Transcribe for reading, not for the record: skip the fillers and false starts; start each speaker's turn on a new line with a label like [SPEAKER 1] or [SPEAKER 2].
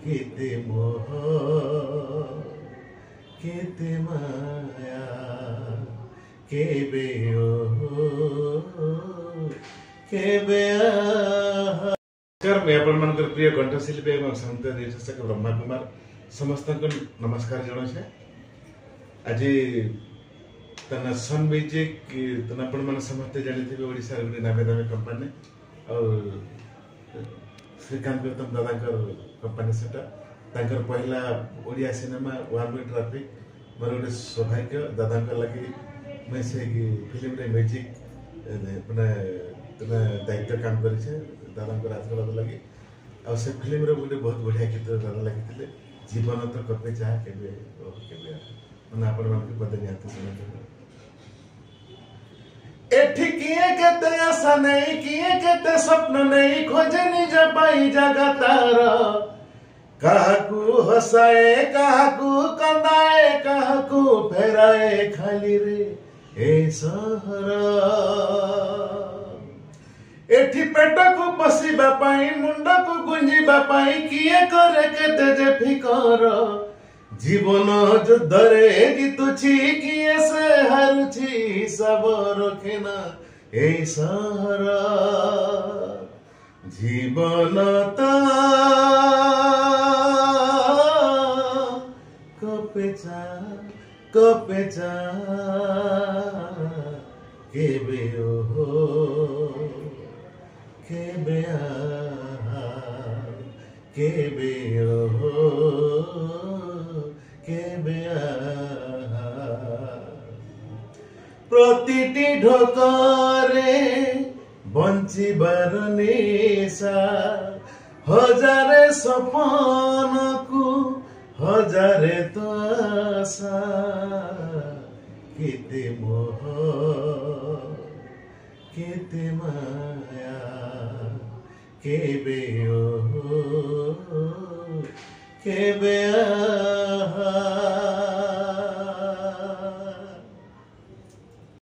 [SPEAKER 1] केते मोह केते माया केबे केबे नमस्कार मैं आपण मानकर प्रिय कंठशिल्पी एवं संगीत निर्देशक ब्रह्मा कुमार समस्त नमस्कार जनाऊे आज तना सन म्यूजिक तना आपण मैंने समस्ते जानी ओडिशा गोटे नामी दामी कंपानी और श्रीकांत गौतम दादा कंपानी सेटा तांकर पहला Odia cinema one way traffic मोर गोटे सौभाग्य दादा लगी मैं से फिल्म रे म्यूजिक मैंने दायित्व काम करे दादा आशीर्वाद लगे आ से फिल्म रे गोटे बहुत बढ़िया गीत दादा लगी जीवन तो कपे चाह केबे मैंने आपण मान पदे निहाती सुनते एठी किए केते आशा नहीं किए केते स्वप्न नहीं खोजे निज पाई जगतार काहाकू हसाए काहाकू कंदाए काहाकू फेराए खाली रे ए सहरा एठी पेट को पशिबा पाई मुंड को गुंजिबा पाई किए करे केते जे फिकर जीवन युद्धरे जीतुछि किए से हारुछि सब रखेना ए सहरा जीवन ता कपेचा केबे केबे केबे केबे प्रतिटी ढोकरे बंचिबार निशा हजारे सपन को हजारे तो आशा केते मोह केते माया केबे केबे